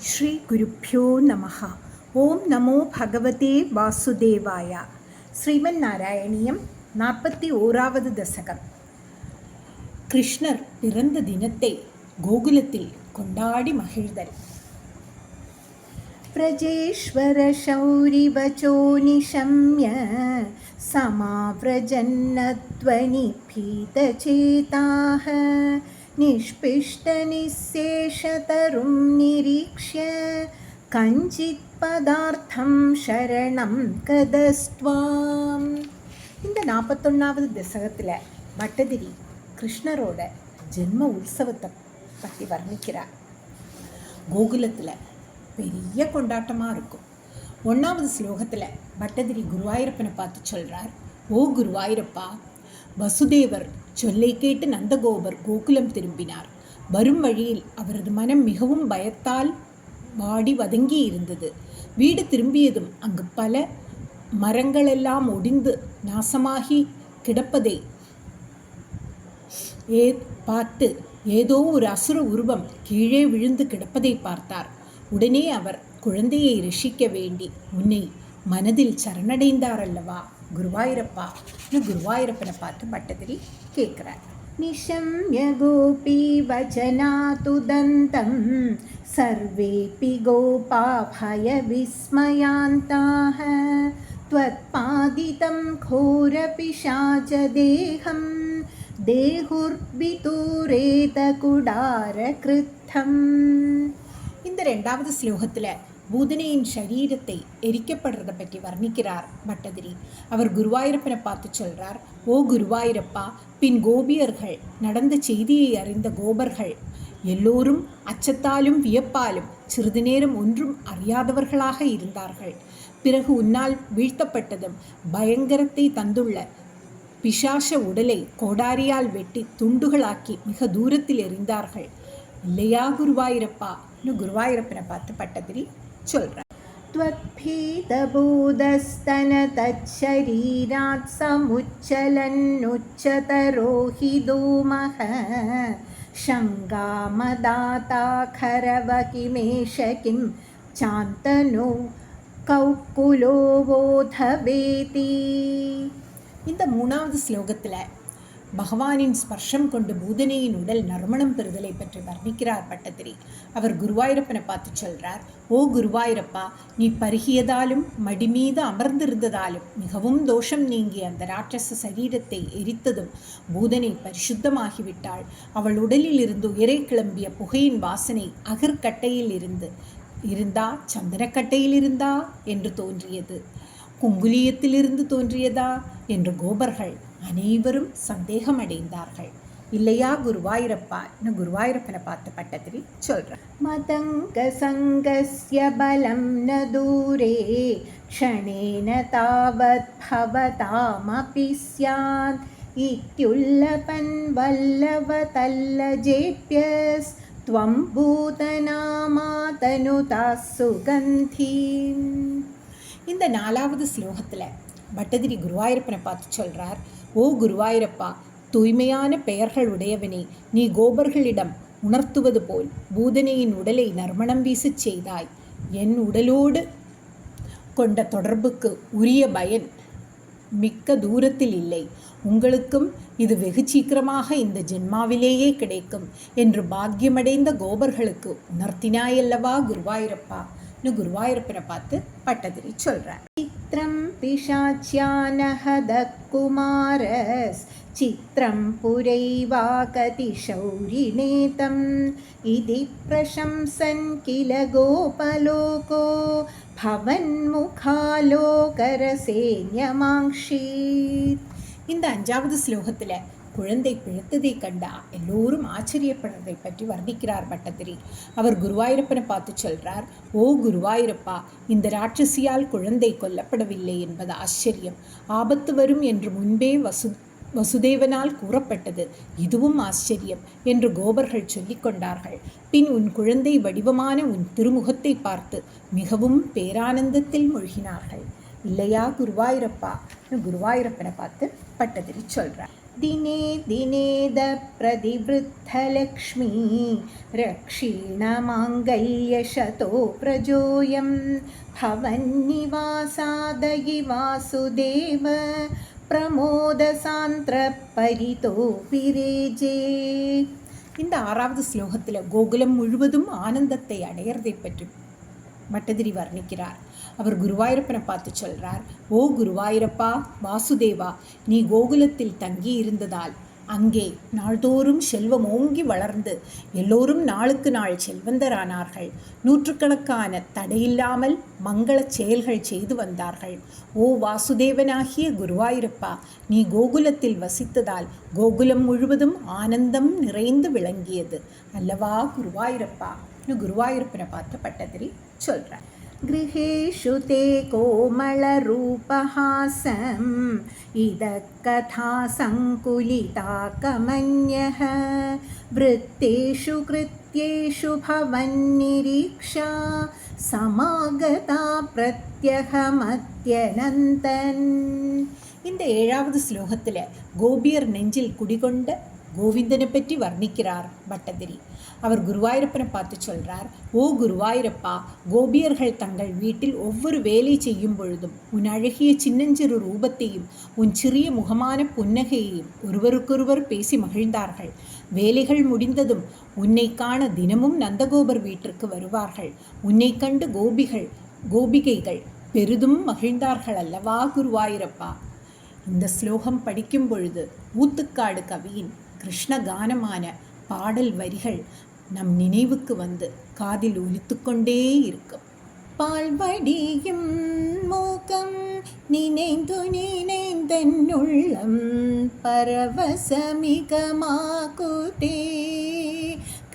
ஸ்ரீ குருப்யோ நமஹ. ஓம் நமோ பகவதே வாசுதேவாய. ஸ்ரீமன் நாராயணியம் 41வது தசகம். கிருஷ்ணர் பிறந்த தினத்தை கோகுலத்தில் கொண்டாடி மகிழ்தல். பிரஜேஸ்வர சௌரிவச்சோ நிஷம்ய சமாவ்ரஜன்னத்வனி பீதசேதாக நிஷ்பிஷ்டநிசேஷதரும் நிரீக்ஷ்ய கஞ்சித் பதார்த்தம் சரணம் கதஸ்த்வாம். இந்த 41வது தசகத்தில் பட்டதிரி கிருஷ்ணரோட ஜென்ம உற்சவத்தை பற்றி வர்ணிக்கிறார். கோகுலத்தில் பெரிய கொண்டாட்டமாக இருக்கும். 1வது ஸ்லோகத்தில் பட்டதிரி குருவாயூரப்பனை பார்த்து சொல்கிறார், ஓ குருவாயூரப்பா, வசுதேவர் சொல்லை கேட்டு நந்தகோபர் கோகுலம் திரும்பினார். வரும் வழியில் அவரது மனம் மிகவும் பயத்தால் வாடி வதங்கி இருந்தது. வீடு திரும்பியதும் அங்கு பல மரங்களெல்லாம் ஒடிந்து நாசமாகி கிடப்பதை பார்த்து ஏதோ ஒரு அசுர உருவம் கீழே விழுந்து கிடப்பதை பார்த்தார். உடனே அவர் குழந்தையை ரட்சிக்க வேண்டி உன்னை மனதில் சரணடைந்தார் அல்லவா குருவாயூரப்பா. குருவாயூரப்பனை பார்த்து பட்டதிரி கேட்குறார். நிஷம்ய கோபி வச்சனாதுதந்தம் சர்வேபி கோபா பய விஸ்மயாந்தாஹ த்வத்பாதிதம் கோர பிசாச தேகம் தேஹுர்பிதூரேத குடார கிருத்தம். இந்த 2வது ஸ்லோகத்தில் பூதனையின் சரீரத்தை எரிக்கப்படுறதை பற்றி வர்ணிக்கிறார் பட்டதிரி. அவர் குருவாயூரப்பனை பார்த்து சொல்கிறார், ஓ குருவாயூரப்பா, பின் கோபியர்கள் நடந்த செய்தியை அறிந்த கோபர்கள் எல்லோரும் அச்சத்தாலும் வியப்பாலும் சிறிது நேரம் ஒன்றும் அறியாதவர்களாக இருந்தார்கள். பிறகு உன்னால் வீழ்த்தப்பட்டதும் பயங்கரத்தை தந்துள்ள பிசாச உடலை கோடாரியால் வெட்டி துண்டுகளாக்கி மிக தூரத்தில் எறிந்தார்கள் இல்லையா குருவாயூரப்பா? குருவாயூரப்பனை பார்த்து பட்டதிரி சொல்கிறார். त्वत्भीतबोधस्तन तच्छरीरात् समुच्चलन्नुच्चतरो हि धूमः शङ्गामदाताखरवकिमेष किं चान्तनो कौकुलोवोधवेति. இந்த 3வது ஸ்லோகத்தில் பகவானின் ஸ்பர்ஷம் கொண்டு பூதனையின் உடல் நறுமணம் பெறுதலை பற்றி வர்ணிக்கிறார் பட்டதிரி. அவர் குருவாயூரப்பனை பார்த்து சொல்கிறார், ஓ குருவாயூரப்பா, நீ பருகியதாலும் மடி மீது அமர்ந்திருந்ததாலும் மிகவும் தோஷம் நீங்கி அந்த ராட்சச சரீரத்தை எரித்ததும் பூதனை பரிசுத்தமாகிவிட்டாள். அவள் உடலில் இருந்து உயரே கிளம்பிய புகையின் வாசனை அகர்கட்டையில் இருந்தா சந்தனக்கட்டையில் இருந்தா என்று தோன்றியது, குங்குலியத்திலிருந்து தோன்றியதா என்று கோபர்கள் அனைவரும் சந்தேகமடைந்தார்கள் இல்லையா குருவாயூரப்பா? குருவாயூரப்பனை பார்த்து பட்டதிரி சொல்கிறார். மதங்க சங்கஸ்ய பலம் ந தூரே க்ஷணேன தாவத் பவதாமபி ஸ்யாத் இத்யுல்லபன் வல்லவதல்லஜேப்யஸ் த்வம் பூதநாமாதனுதா சுகந்தீம். இந்த 4வது ஸ்லோகத்தில் பட்டதிரி குருவாயூரப்பனை பார்த்து சொல்கிறார், ஓ குருவாயூரப்பா, தூய்மையான பெயர்கள் உடையவனே, நீ கோபர்களிடம் உணர்த்துவது போல் பூதனையின் உடலை நறுமணம் வீசச் செய்தாய். என் உடலோடு கொண்ட தொடர்புக்கு உரிய பயன் மிக்க தூரத்தில் இல்லை. உங்களுக்கும் இது வெகு சீக்கிரமாக இந்த ஜென்மாவிலேயே கிடைக்கும் என்று பாக்கியமடைந்த கோபர்களுக்கு உணர்த்தினாயல்லவா குருவாயூரப்பா? குருவாயூரப்பனை பார்த்து பட்டதிரி சொல்கிறார். சித்ரம் பிசாச்யானஹதகுமாரஸ் சித்ரம் புரைவாகதி சௌரிநேதம் இதி பிரசம்சன் கில கோபலோகோ பவன் முகாலோகரசேன்யமாங்ஷீத். இந்த 5வது ஸ்லோகத்தில் குழந்தை பிழைத்ததை கண்டா எல்லோரும் ஆச்சரியப்படுறதை பற்றி வர்ணிக்கிறார் பட்டதிரி. அவர் குருவாயூரப்பனை பார்த்து சொல்கிறார், ஓ குருவாயூரப்பா, இந்த ராட்சசியால் குழந்தை கொல்லப்படவில்லை என்பது ஆச்சரியம். ஆபத்து வரும் என்று முன்பே வசுதேவனால் கூறப்பட்டது, இதுவும் ஆச்சரியம் என்று கோபர்கள் சொல்லிக் கொண்டார்கள். பின் உன் குழந்தை வடிவமான உன் திருமுகத்தை பார்த்து மிகவும் பேரானந்தத்தில் மூழ்கினார்கள் இல்லையா குருவாயூரப்பா? குருவாயூரப்பனை பார்த்து பட்டதிரி சொல்கிறார். ദിനേ ദിനേദ പ്രതിവൃദ്ധലക്ഷ്മീ രക്ഷീണമാംഗല്യശതോ പ്രജോയം ഭവന്നിവാസാദയി വാസുദേവ പ്രമോദസാന്ദ്രപരിതോ വിരേജേ. இந்த 6வது ஸ்லோகத்தில் கோகுலம் முழுவதும் ஆனந்தத்தை அடையிறதை பற்றி பட்டதிரி வர்ணிக்கிறார். அவர் குருவாயூரப்பனை பார்த்து சொல்கிறார், ஓ குருவாயூரப்பா வாசுதேவா, நீ கோகுலத்தில் தங்கி இருந்ததால் அங்கே நாள்தோறும் செல்வம் ஓங்கி வளர்ந்து எல்லோரும் நாளுக்கு நாள் செல்வந்தரானார்கள். நூற்றுக்கணக்கான தடையில்லாமல் மங்கள செயல்கள் செய்து வந்தார்கள். ஓ வாசுதேவனாகிய குருவாயூரப்பா, நீ கோகுலத்தில் வசித்ததால் கோகுலம் முழுவதும் ஆனந்தம் நிறைந்து விளங்கியது அல்லவா குருவாயூரப்பா. குருவாயூரப்பனை பார்த்து பட்டதிரி சொல்கிறார். गृहेषु ते कोमलरूपहासम् इदः कथा सङ्कुलिता कमन्यः वृत्तेषु कृत्येषु भवन्निरीक्षा समागता प्रत्यहमत्यनन्तन्. இந்த 7வது ஸ்லோகத்தில் கோபியர் நெஞ்சில் குடிகொண்ட கோவிந்தனை பற்றி வர்ணிக்கிறார் பட்டதிரி. அவர் குருவாயூரப்பனை பார்த்து சொல்கிறார், ஓ குருவாயூரப்பா, கோபியர்கள் தங்கள் வீட்டில் ஒவ்வொரு வேலை செய்யும் பொழுதும் உன் அழகிய சின்னஞ்சிறு ரூபத்தையும் உன் சிறிய முகமான புன்னகையையும் ஒருவருக்கொருவர் பேசி மகிழ்ந்தார்கள். வேலைகள் முடிந்ததும் உன்னை காண தினமும் நந்தகோபர் வீட்டிற்கு வருவார்கள். உன்னை கண்டு கோபிகைகள் பெரிதும் மகிழ்ந்தார்கள் அல்லவா குருவாயூரப்பா. இந்த ஸ்லோகம் படிக்கும் பொழுது ஊத்துக்காடு கவியின் கிருஷ்ண கானமான பாடல் வரிகள் நம் நினைவுக்கு வந்து காதில் ஒலித்துக்கொண்டே இருக்கும். பால்வடியும் மூக்கம் நினைந்து நினைந்தன்னுள்ளம் பரவசமிகமாகுதே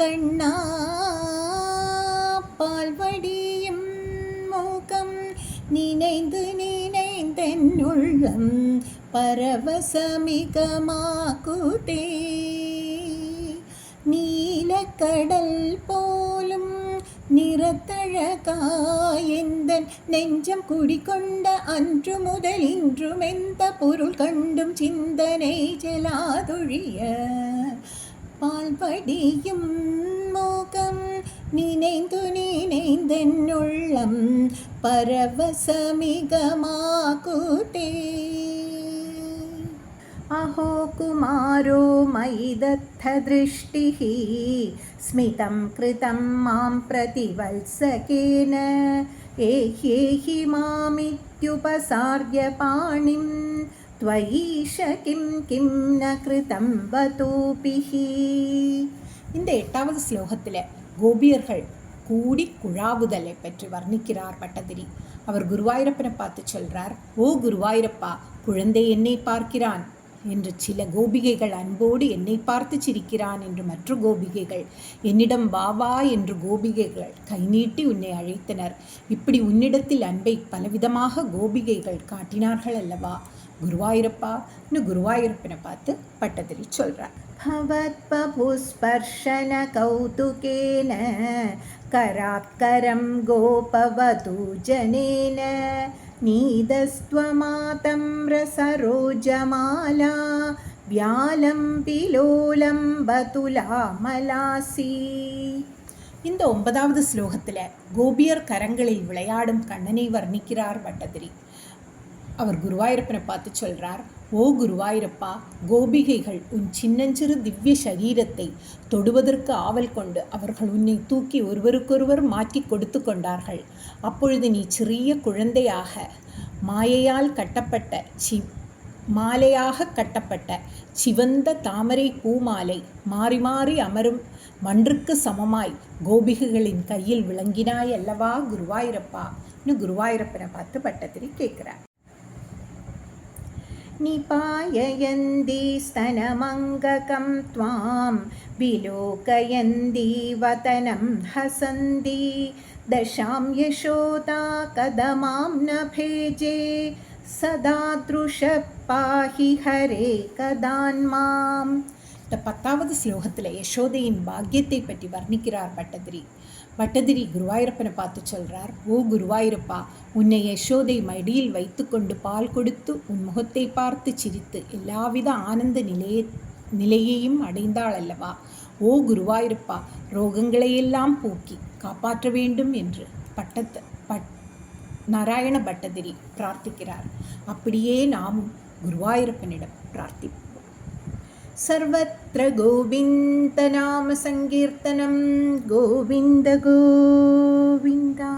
கண்ணா. பால்வடியும் மூக்கம் நினைந்து நினைந்தன்னுள்ளம் பரவசமிகமாகுதே. நீலக்கடல் போலும் நிறத்தழகாயந்தன் நெஞ்சம் குடிகொண்ட அன்று முதல் இன்றும் எந்த பொருள் கண்டும் சிந்தனை ஜலாதொழிய பால்படியும் மோகம் நினைந்து நினைந்தென்னுள்ளம் பரவசமிகமாகுதே. अहो कुमारो मयि दत्तदृष्टिः स्मितं कृतं मां प्रतिवत्सकेन एह्येहि मामित्युपसार्य पाणिं त्वयीश किं किं न कृतं वतोऽपिः. இந்த 8வது ஸ்லோகத்தில் கோபியர்கள் கூடி குழாவுதலை பற்றி வர்ணிக்கிறார் பட்டதிரி. அவர் குருவாயூரப்பனை பார்த்து சொல்கிறார், ஓ குருவாயூரப்பா, குழந்தை என்னை பார்க்கிறான் என்று சில கோபிகைகள் அன்போடு என்னை பார்த்து சிரிக்கிறான் என்று மற்ற கோபிகைகள் என்னிடம் வா என்று கோபிகைகள் கை நீட்டி உன்னை அழைத்தனர். இப்படி உன்னிடத்தில் அன்பை பலவிதமாக கோபிகைகள் காட்டினார்கள் அல்லவா குருவாயூரப்பா. குருவாயூரப்பனை பார்த்து பட்டதிரி சொல்கிறார். भवत्पपुस्पर्शन कौतुकेन करात्करं गोपवधूजनेन नीदस्त्वमातम्रसरोजमाला व्यालं पिलोलं बतुलामलासी. இந்த 9வது ஸ்லோகத்தில் கோபியர் கரங்களில் விளையாடும் கண்ணனை வர்ணிக்கிறார் பட்டதிரி. அவர் குருவாயூரப்பனை பார்த்து சொல்கிறார், ஓ குருவாயூரப்பா, கோபிகைகள் உன் சின்னஞ்சிறு திவ்ய சரீரத்தை தொடுவதற்கு ஆவல் கொண்டு அவர்கள் உன்னை தூக்கி ஒருவருக்கொருவர் மாற்றி கொடுத்து கொண்டார்கள். அப்பொழுது நீ சிறிய குழந்தையாக மாலையாக கட்டப்பட்ட சிவந்த தாமரை பூமாலை மாறி மாறி அமரும் மன்றுக்கு சமமாய் கோபிகைகளின் கையில் விளங்கினாய் அல்லவா குருவாயூரப்பா. குருவாயூரப்பனை பார்த்து பட்டதிரி கேட்கிறார். निपाययन्ती स्तनमङ्गकं त्वां विलोकयन्ती वतनं हसन्ती दशां यशोदा कदमां न भेजे सदा दृशः पाहि हरे कदान्माम्. இந்த 10வது ஸ்லோகத்தில் யசோதையின் பாக்கியத்தை பற்றி வர்ணிக்கிறார் பட்டதிரி. பட்டதிரி குருவாயூரப்பனை பார்த்து சொல்கிறார், ஓ குருவாயூரப்பா, உன்னை யசோதை மடியில் வைத்துக்கொண்டு பால் கொடுத்து உன் முகத்தை பார்த்து சிரித்து எல்லாவித ஆனந்த நிலையையும் அடைந்தாள் அல்லவா? ஓ குருவாயூரப்பா, ரோகங்களையெல்லாம் போக்கி காப்பாற்ற வேண்டும் என்று நாராயண பட்டதிரி பிரார்த்திக்கிறார். அப்படியே நாமும் குருவாயூரப்பனிடம் பிரார்த்திப்போம். சர்வத்ர கோவிந்த நாம சங்கீர்த்தனம் கோவிந்த கோவிந்தா.